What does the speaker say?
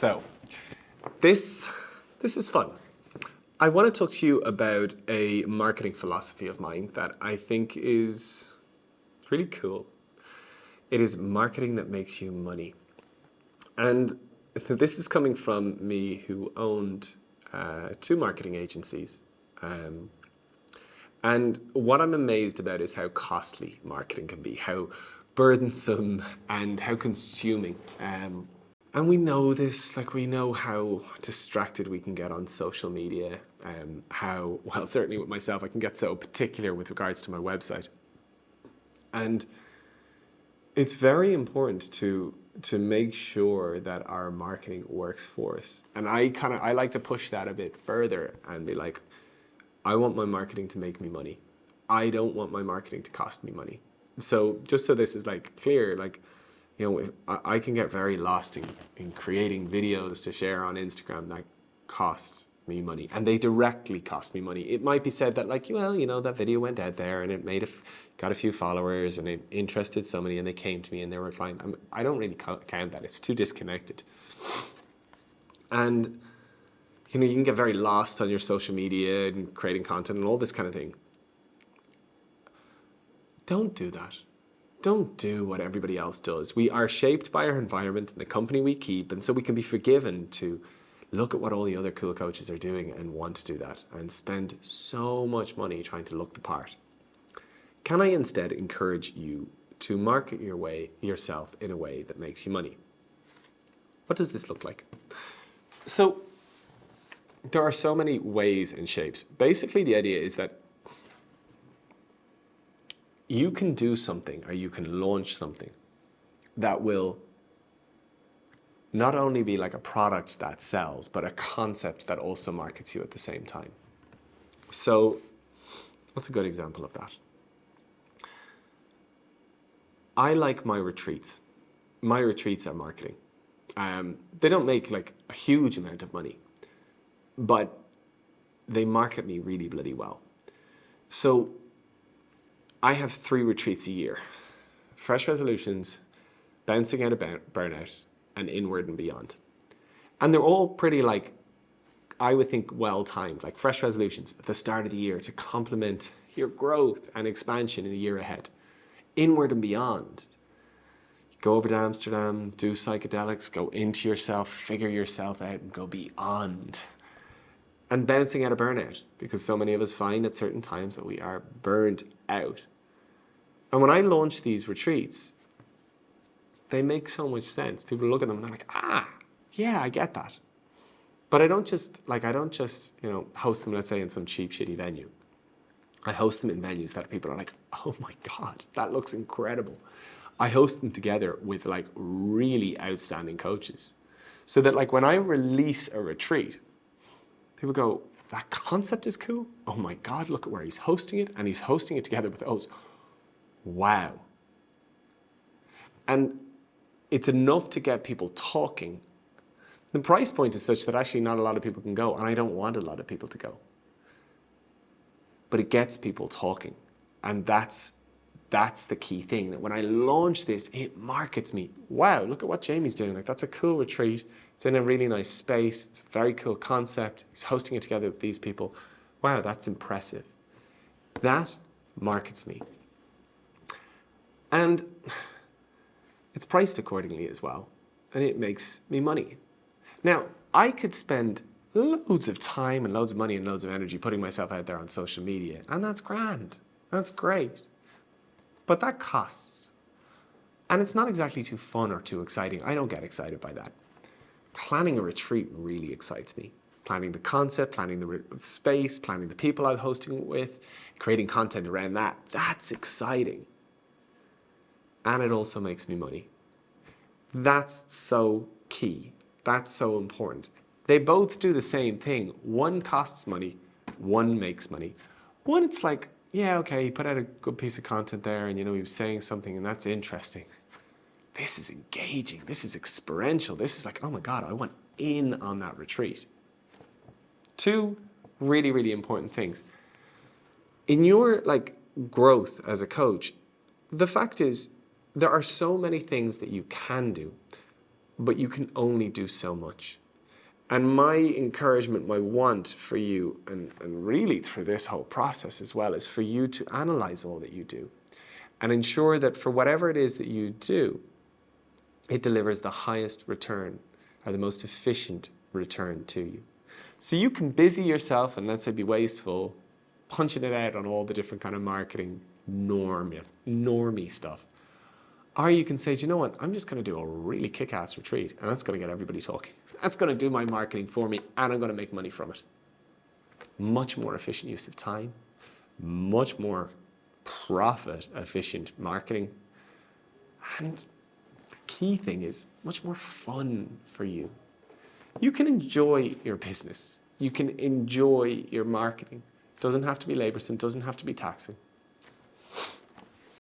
So this is fun. I want to talk to you about a marketing philosophy of mine that I think is really cool. It is marketing that makes you money. And this is coming from me who owned 2 marketing agencies. And what I'm amazed about is how costly marketing can be, how burdensome and how consuming. And we know this, like we know how distracted we can get on social media, how, well, certainly with myself, I can get so particular with regards to my website. And it's very important to make sure that our marketing works for us. And I like to push that a bit further and be like, I want my marketing to make me money. I don't want my marketing to cost me money. So just so this is like clear, like, you know, if I can get very lost in creating videos to share on Instagram that cost me money, and they directly cost me money. It might be said that, like, well, you know, that video went out there and it got a few followers and it interested somebody and they came to me and they were a client. I don't really count that. It's too disconnected. And, you know, you can get very lost on your social media and creating content and all this kind of thing. Don't do that. Don't do what everybody else does. We are shaped by our environment and the company we keep, and so we can be forgiven to look at what all the other cool coaches are doing and want to do that and spend so much money trying to look the part. Can I instead encourage you to market yourself in a way that makes you money? What does this look like? So there are so many ways and shapes. Basically, the idea is that you can do something or you can launch something that will not only be like a product that sells, but a concept that also markets you at the same time. So what's a good example of that? I like my retreats. My retreats are marketing. They don't make like a huge amount of money, but they market me really bloody well. So I have 3 retreats a year: fresh resolutions, bouncing out of burnout, and inward and beyond. And they're all pretty, like, I would think, well-timed, like fresh resolutions at the start of the year to complement your growth and expansion in the year ahead. Inward and beyond. Go over to Amsterdam, do psychedelics, go into yourself, figure yourself out, and go beyond. And bouncing out of burnout, because so many of us find at certain times that we are burnt out. And when I launch these retreats, they make so much sense. People look at them and they're like, yeah, I get that. But I don't just, you know, host them, let's say, in some cheap, shitty venue. I host them in venues that people are like, oh my God, that looks incredible. I host them together with like really outstanding coaches. So that like when I release a retreat, people go, that concept is cool. Oh my God, look at where he's hosting it. And he's hosting it together with those. Wow. And it's enough to get people talking. The price point is such that actually not a lot of people can go, and I don't want a lot of people to go. But it gets people talking. And that's the key thing, that when I launch this, it markets me. Wow, look at what Jamie's doing. Like, that's a cool retreat. It's in a really nice space. It's a very cool concept. He's hosting it together with these people. Wow, that's impressive. That markets me. And it's priced accordingly as well, and it makes me money. Now, I could spend loads of time and loads of money and loads of energy putting myself out there on social media, and that's grand. That's great. But that costs. And it's not exactly too fun or too exciting. I don't get excited by that. Planning a retreat really excites me. Planning the concept, planning the space, planning the people I'm hosting it with, creating content around that. That's exciting. And it also makes me money. That's so key. That's so important. They both do the same thing. One costs money, one makes money. One, it's like, yeah, okay, he put out a good piece of content there and, you know, he was saying something and that's interesting. This is engaging. This is experiential. This is like, oh my God, I want in on that retreat. 2 really, really important things. In your like growth as a coach, the fact is there are so many things that you can do, but you can only do so much. And my encouragement, my want for you, and really through this whole process as well, is for you to analyze all that you do and ensure that for whatever it is that you do, it delivers the highest return or the most efficient return to you. So you can busy yourself and, let's say, be wasteful, punching it out on all the different kind of marketing normie stuff. Or you can say, do you know what, I'm just going to do a really kick-ass retreat and that's going to get everybody talking. That's going to do my marketing for me and I'm going to make money from it. Much more efficient use of time, much more profit efficient marketing, and the key thing is much more fun for you. You can enjoy your business. You can enjoy your marketing. It doesn't have to be laborsome, doesn't have to be taxing.